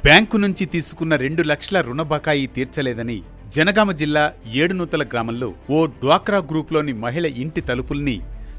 Bank నుంచి తీసుకున్న 2 లక్షల రుణ బకాయి తీర్చలేదని జనగామ జిల్లా ఏడునూతల గ్రామంలో ఓ డ్వాక్రా గ్రూప్లోని మహిళ ఇంటి తలుపుల్ని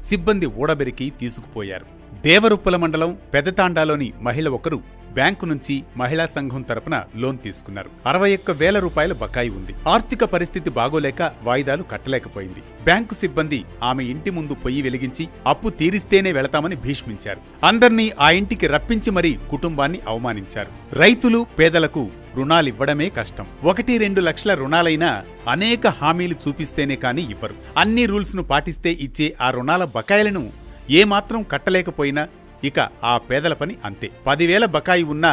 సిబ్బంది ఊడబెరికి తీసుకుపోయారు. దేవరుప్పల మండలం పెదతాండాలోని మహిళ ఒకరు బ్యాంకు నుంచి మహిళా సంఘం తరపున లోన్ తీసుకున్నారు. 61,000 రూపాయల బకాయి ఉంది. ఆర్థిక పరిస్థితి బాగోలేక వాయిదాలు కట్టలేకపోయింది. బ్యాంకు సిబ్బంది ఆమె ఇంటి ముందు పొయ్యి వెలిగించి అప్పు తీరిస్తేనే వెళతామని భీష్మించారు. అందర్నీ ఆ ఇంటికి రప్పించి మరీ కుటుంబాన్ని అవమానించారు. రైతులు పేదలకు రుణాలివ్వడమే కష్టం. 1-2 లక్షల రుణాలైనా అనేక హామీలు చూపిస్తేనే కాని ఇవ్వరు. అన్ని రూల్స్ను పాటిస్తే ఇచ్చే ఆ రుణాల బకాయిలను ఏమాత్రం కట్టలేకపోయినా ఇక ఆ పేదల పని అంతే. 10,000 బకాయి ఉన్నా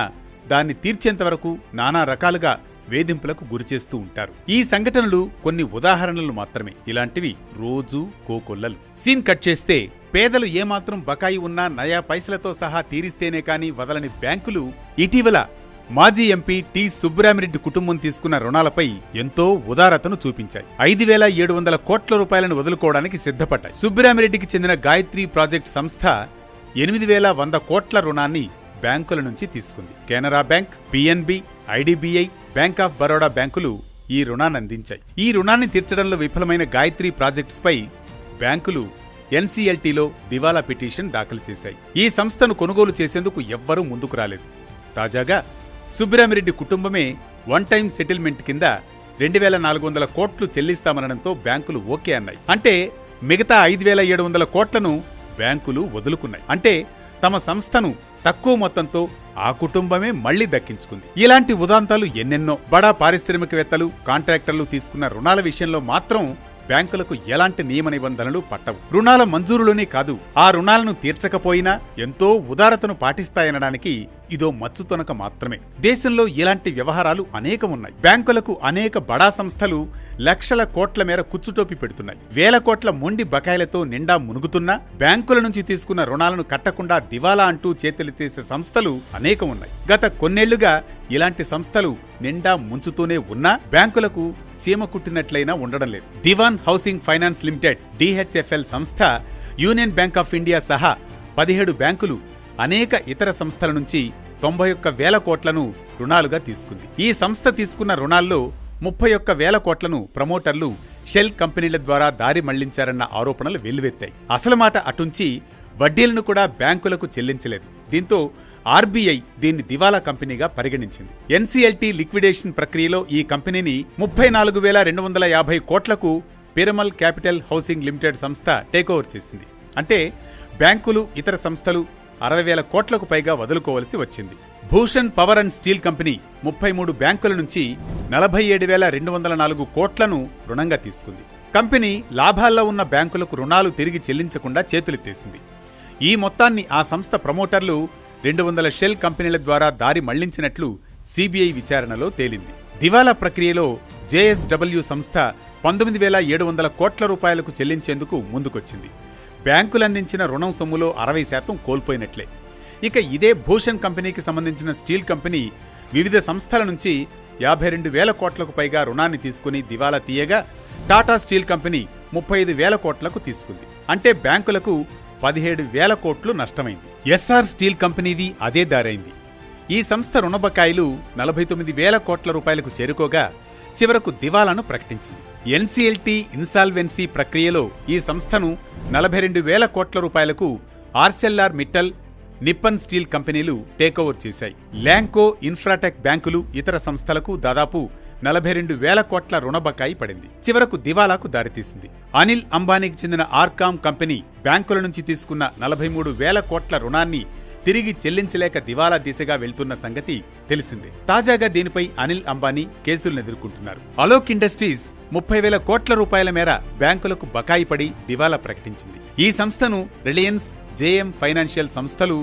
దాన్ని తీర్చేంతవరకు నానా రకాలుగా వేధింపులకు గురిచేస్తూ ఉంటారు. ఈ సంఘటనలు కొన్ని ఉదాహరణలు మాత్రమే. ఇలాంటివి రోజూ కోకొల్లలు. సీన్ కట్ చేస్తే పేదలు ఏమాత్రం బకాయి ఉన్నా నయా పైసలతో సహా తీరిస్తేనే కాని వదలని బ్యాంకులు ఇటీవల మాజీ ఎంపీ టి సుబ్బరామిరెడ్డి కుటుంబం తీసుకున్న రుణాలపై ఎంతో ఉదారతను చూపించాయి. 5,700 కోట్ల రూపాయలను వదులుకోవడానికి సిద్ధపడ్డాయి. సుబ్బరామిరెడ్డికి చెందిన గాయత్రి ప్రాజెక్ట్ సంస్థ 8,100 కోట్ల రుణాన్ని బ్యాంకుల నుంచి తీసుకుంది. Canara bank, PNB, IDBI, bank of Baroda బ్యాంకులు ఈ రుణాన్ని అందించాయి. ఈ రుణాన్ని తీర్చడంలో విఫలమైన గాయత్రి ప్రాజెక్ట్స్ పై బ్యాంకులు ఎన్సీఎల్టీలో దివాలా పిటిషన్ దాఖలు చేశాయి. ఈ సంస్థను కొనుగోలు చేసేందుకు ఎవ్వరూ ముందుకు రాలేదు. తాజాగా సుబ్బరామిరెడ్డి కుటుంబమే వన్ టైం సెటిల్మెంట్ కింద 2,400 కోట్లు చెల్లిస్తామనడంతో బ్యాంకులు ఓకే అన్నాయి. అంటే మిగతా 5,700 కోట్లను బ్యాంకులు వదులుకున్నాయి. అంటే తమ సంస్థను తక్కువ మొత్తంతో ఆ కుటుంబమే మళ్లీ దక్కించుకుంది. ఇలాంటి ఉదాంతాలు ఎన్నెన్నో. బడా పారిశ్రామికవేత్తలు, కాంట్రాక్టర్లు తీసుకున్న రుణాల విషయంలో మాత్రం బ్యాంకులకు ఎలాంటి నియమ నిబంధనలు పట్టవు. రుణాల మంజూరులోనే కాదు, ఆ రుణాలను తీర్చకపోయినా ఎంతో ఉదారతను పాటిస్తాయనడానికి ఇదో మచ్చుతొనక మాత్రమే. దేశంలో ఇలాంటి వ్యవహారాలు అనేకం ఉన్నాయి. బ్యాంకులకు అనేక బడా సంస్థలు లక్షల కోట్ల మేర కుచ్చుటోపి పెడుతున్నాయి. 1,000 కోట్ల మొండి బకాయిలతో నిండా మునుగుతున్నా బ్యాంకుల నుంచి తీసుకున్న రుణాలను కట్టకుండా దివాలా అంటూ చేతులెత్తేసే సంస్థలు అనేకం ఉన్నాయి. గత కొన్నేళ్లుగా ఇలాంటి సంస్థలు నిండా ముంచుతూనే ఉన్నా బ్యాంకులకు చీమ కుట్టినట్లయినా ఉండడం లేదు. దివాన్ హౌసింగ్ ఫైనాన్స్ లిమిటెడ్ డిహెచ్ఎఫ్ఎల్ సంస్థ, యూనియన్ బ్యాంక్ ఆఫ్ ఇండియా సహా 17 బ్యాంకులు అనేక ఇతర సంస్థల నుంచి 91,000 కోట్లను రుణాలుగా తీసుకుంది. ఈ సంస్థ తీసుకున్న రుణాల్లో 31,000 కోట్లను ప్రమోటర్లు, షెల్ కంపెనీల ద్వారా దారి మళ్లించారన్న ఆరోపణలు వెల్లువెత్తాయి. అసలు మాట అటుంచి వడ్డీలను కూడా బ్యాంకులకు చెల్లించలేదు. దీంతో ఆర్బీఐ దీన్ని దివాలా కంపెనీగా పరిగణించింది. ఎన్సీఎల్టీ లిక్విడేషన్ ప్రక్రియలో ఈ కంపెనీని 34,250 కోట్లకు పిరమల్ క్యాపిటల్ హౌసింగ్ లిమిటెడ్ సంస్థ టేకోవర్ చేసింది. అంటే బ్యాంకులు, ఇతర సంస్థలు 60,000 కోట్లకు పైగా వదులుకోవలసి వచ్చింది. Bhushan power and steel company 33 బ్యాంకుల నుంచి 47,204 కోట్లను రుణంగా తీసుకుంది. కంపెనీ లాభాల్లో ఉన్న బ్యాంకులకు రుణాలు తిరిగి చెల్లించకుండా చేతులెత్తేసింది. ఈ మొత్తాన్ని ఆ సంస్థ ప్రమోటర్లు 200 షెల్ కంపెనీల ద్వారా దారి మళ్లించినట్లు సిబిఐ విచారణలో తేలింది. దివాలా ప్రక్రియలో జేఎస్డబ్ల్యూ సంస్థ 19,700 కోట్ల రూపాయలకు చెల్లించేందుకు ముందుకొచ్చింది. బ్యాంకులందించిన రుణం సొమ్ములో 60% కోల్పోయినట్లే. ఇక ఇదే భూషణ్ కంపెనీకి సంబంధించిన స్టీల్ కంపెనీ వివిధ సంస్థల నుంచి 52,000 కోట్లకు పైగా రుణాన్ని తీసుకుని దివాలా తీయగా టాటా స్టీల్ కంపెనీ 35,000 కోట్లకు తీసుకుంది. అంటే బ్యాంకులకు 17,000 కోట్లు నష్టమైంది. ఎస్ఆర్ స్టీల్ కంపెనీది అదే దారైంది. ఈ సంస్థ రుణ బకాయిలు 49,000 కోట్ల రూపాయలకు చేరుకోగా చివరకు దివాలాను ప్రకటించింది. ఎన్సీఎల్టీ ఇన్సాల్వెన్సీ ప్రక్రియలో ఈ సంస్థను 42,000 కోట్ల రూపాయలకు ఆర్సెల్ఆర్ మిట్టల్, నిప్పన్ స్టీల్ కంపెనీలు టేకోవర్ చేశాయి. ల్యాంకో, ఇన్ఫ్రాటెక్ బ్యాంకులు, ఇతర సంస్థలకు దాదాపు 42,000 కోట్ల రుణ బకాయి పడింది. చివరకు దివాలాకు దారితీసింది. అనిల్ అంబానీకి చెందిన ఆర్కామ్ కంపెనీ బ్యాంకుల నుంచి తీసుకున్న 43,000 కోట్ల రుణాన్ని తిరిగి చెల్లించలేక దివాలా దిశగా వెళ్తున్న సంగతి తెలిసిందే. తాజాగా దీనిపై అనిల్ అంబానీ కేసులను ఎదుర్కొంటున్నారు. అలోక్ ఇండస్ట్రీస్ 30,000 కోట్ల రూపాయల మేర బ్యాంకులకు బకాయి పడి దివాలా ప్రకటించింది. ఈ సంస్థను రిలయన్స్, జేఎం ఫైనాన్షియల్ సంస్థలు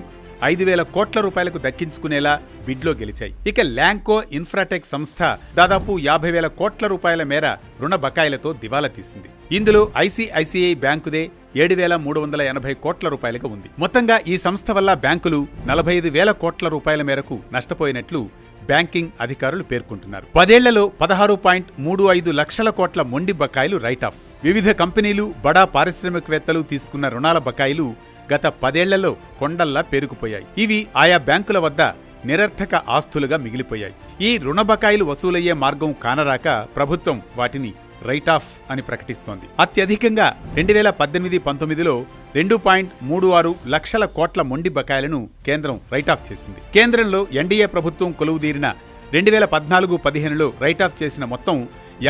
5,000 కోట్ల రూపాయలకు దక్కించుకునేలా బిడ్లో గెలిచాయి. ఇక ల్యాంకో ఇన్ఫ్రాటెక్ సంస్థ దాదాపు 50,000 కోట్ల రూపాయల మేర రుణ బకాయిలతో దివాలా తీసింది. ఇందులో ఐసిఐసిఐ బ్యాంకుదే 7,380 కోట్ల రూపాయలుగా ఉంది. మొత్తంగా ఈ సంస్థ వల్ల బ్యాంకులు 45,000 కోట్ల రూపాయల మేరకు నష్టపోయినట్లు బ్యాంకింగ్ అధికారులు పేర్కొంటున్నారు. 10 ఏళ్లలో 16.35 లక్షల కోట్ల మొండి బకాయిలు రైట్ ఆఫ్. వివిధ కంపెనీలు, బడా పారిశ్రామికవేత్తలు తీసుకున్న రుణాల బకాయిలు గత 10 ఏళ్లలో కొండల్లా పేరుకుపోయాయి. ఇవి ఆయా బ్యాంకుల వద్ద నిరర్థక ఆస్తులుగా మిగిలిపోయాయి. ఈ రుణ బకాయిలు వసూలయ్యే మార్గం కానరాక ప్రభుత్వం వాటిని రైట్ ఆఫ్ అని ప్రకటిస్తోంది. అత్యధికంగా 2018-19లో 2.36 లక్షల కోట్ల మొండి బకాయిలను కేంద్రం రైట్ ఆఫ్ చేసింది. కేంద్రంలో ఎన్డీఏ ప్రభుత్వం కొలువుదీరిన 2014-15లో రైట్ ఆఫ్ చేసిన మొత్తం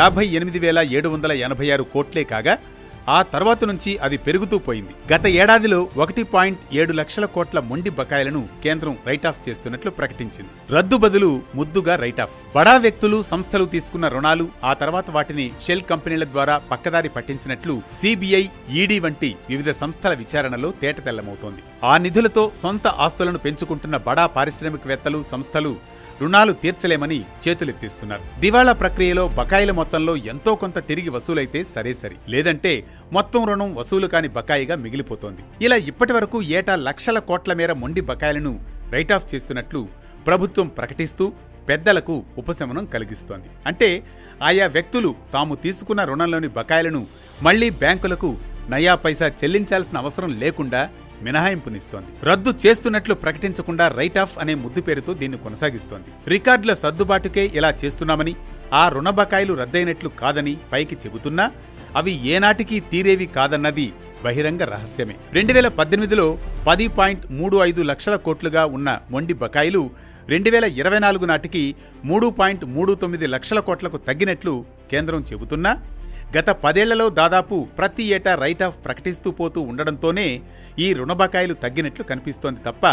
58,786 కోట్లే కాగా ఆ తర్వాత నుంచి అది పెరుగుతూ పోయింది. గత ఏడాదిలో 1.7 లక్షల కోట్ల మొండి బకాయిలను కేంద్రం రైట్ ఆఫ్ చేస్తున్నట్లు ప్రకటించింది. రద్దు బదులు ముద్దుగా రైట్ ఆఫ్. బడా వ్యక్తులు, సంస్థలు తీసుకున్న రుణాలు ఆ తర్వాత వాటిని షెల్ కంపెనీల ద్వారా పక్కదారి పట్టించినట్లు సిబిఐ, ఈడీ వంటి వివిధ సంస్థల విచారణలో తేటతెల్లమవుతోంది. ఆ నిధులతో సొంత ఆస్తులను పెంచుకుంటున్న బడా పారిశ్రామికవేత్తలు, సంస్థలు రుణాలు తీర్చలేమని చేతులెత్తేస్తున్నారు. దివాళా ప్రక్రియలో బకాయిల మొత్తంలో ఎంతో కొంత తిరిగి వసూలైతే సరే, లేదంటే మొత్తం రుణం వసూలు కాని బకాయిగా మిగిలిపోతోంది. ఇలా ఇప్పటి వరకు ఏటా లక్షల కోట్ల మేర మొండి బకాయిలను రైట్ ఆఫ్ చేస్తున్నట్లు ప్రభుత్వం ప్రకటిస్తూ పెద్దలకు ఉపశమనం కలిగిస్తోంది. అంటే ఆయా వ్యక్తులు తాము తీసుకున్న రుణంలోని బకాయిలను మళ్లీ బ్యాంకులకు నయా పైసా చెల్లించాల్సిన అవసరం లేకుండా మినహాయింపునిస్తోంది. రద్దు చేస్తున్నట్లు ప్రకటించకుండా రైట్ ఆఫ్ అనే ముద్దు పేరుతో దీన్ని కొనసాగిస్తోంది. రికార్డుల సర్దుబాటుకే ఇలా చేస్తున్నామని, ఆ రుణ బకాయిలు రద్దయినట్లు కాదని పైకి చెబుతున్నా అవి ఏనాటికి తీరేవి కాదన్నది బహిరంగ రహస్యమే. 2018లో 10.35 లక్షల కోట్లుగా ఉన్న మొండి బకాయిలు 2024 నాటికి 3.39 లక్షల కోట్లకు తగ్గినట్లు కేంద్రం చెబుతున్నా గత 10 ఏళ్లలో దాదాపు ప్రతి ఏటా రైట్ ఆఫ్ ప్రకటిస్తూ పోతూ ఉండడంతోనే ఈ రుణ బకాయిలు తగ్గినట్లు కనిపిస్తోంది తప్ప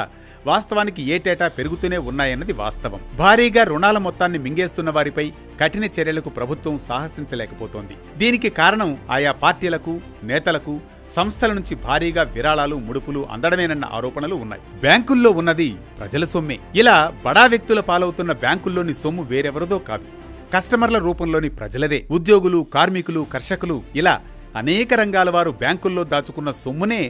వాస్తవానికి ఏటేటా పెరుగుతూనే ఉన్నాయన్నది వాస్తవం. భారీగా రుణాల మొత్తాన్ని మింగేస్తున్న వారిపై కఠిన చర్యలకు ప్రభుత్వం సాహసించలేకపోతోంది. దీనికి కారణం ఆయా పార్టీలకు, నేతలకు, సంస్థల నుంచి భారీగా విరాళాలు, ముడుపులు అందడమేనన్న ఆరోపణలు ఉన్నాయి. బ్యాంకుల్లో ఉన్నది ప్రజల సొమ్మే. ఇలా బడా వ్యక్తుల పాలవుతున్న బ్యాంకుల్లోని సొమ్ము వేరెవరిదో కాదు, కస్టమర్ల రూపంలోని ప్రజలదే. ఉద్యోగులు, కార్మికులు, కర్షకులు ఇలా అనేక రంగాల వారు బ్యాంకుల్లో దాచుకున్న సొమ్మునే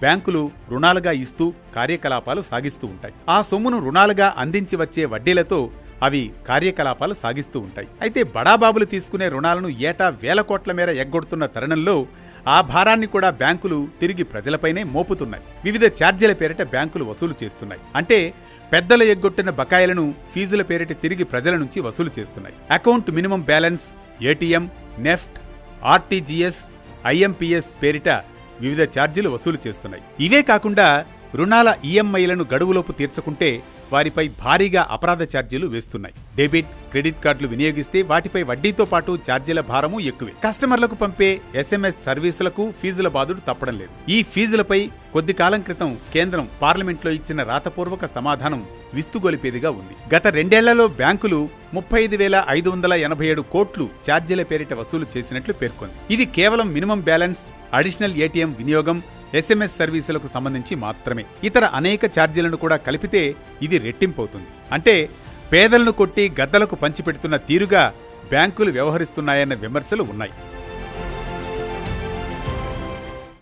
బ్యాంకులు రుణాలుగా ఇస్తూ కార్యకలాపాలు సాగిస్తూ ఉంటాయి. ఆ సొమ్మును రుణాలుగా అందించి వచ్చే వడ్డీలతో అవి కార్యకలాపాలు సాగిస్తూ ఉంటాయి. అయితే బడాబాబులు తీసుకునే రుణాలను ఏటా వేల కోట్ల మేర ఎగ్గొడుతున్న తరుణంలో ఆ భారాన్ని కూడా బ్యాంకులు తిరిగి ప్రజలపైనే మోపుతున్నాయి. వివిధ ఛార్జీల పేరిట బ్యాంకులు వసూలు చేస్తున్నాయి. అంటే పెద్దలు ఎగ్గొట్టిన బకాయిలను ఫీజుల పేరిట తిరిగి ప్రజల నుంచి వసూలు చేస్తున్నాయి. Account minimum balance, ATM, NEFT, RTGS, IMPS పేరిట వివిధ ఛార్జీలు వసూలు చేస్తున్నాయి. ఇవే కాకుండా రుణాల ఈఎంఐలను గడువులోపు తీర్చకుంటే వారిపై భారీగా అపరాధ ఛార్జీలు వేస్తున్నాయి. డెబిట్, క్రెడిట్ కార్డులు వినియోగిస్తే వాటిపై వడ్డీతో పాటు ఛార్జీల భారము ఎక్కువే. కస్టమర్లకు పంపే SMS సర్వీసులకు ఫీజుల బాధుడు తప్పడం లేదు. ఈ ఫీజులపై కొద్ది కాలం క్రితం కేంద్రం పార్లమెంట్లో ఇచ్చిన రాతపూర్వక సమాధానం విస్తుగొలిపేదిగా ఉంది. గత 2 ఏళ్లలో బ్యాంకులు 35,587 కోట్లు ఛార్జీల పేరిట వసూలు చేసినట్లు పేర్కొంది. ఇది కేవలం మినిమం బ్యాలెన్స్, అడిషనల్ ఏటీఎం వినియోగం, SMS సర్వీసులకు సంబంధించి మాత్రమే. ఇతర అనేక ఛార్జీలను కూడా కలిపితే ఇది రెట్టింపవుతుంది. అంటే పేదలను కొట్టి గద్దలకు పంచిపెడుతున్న తీరుగా బ్యాంకులు వ్యవహరిస్తున్నాయన్న విమర్శలు ఉన్నాయి.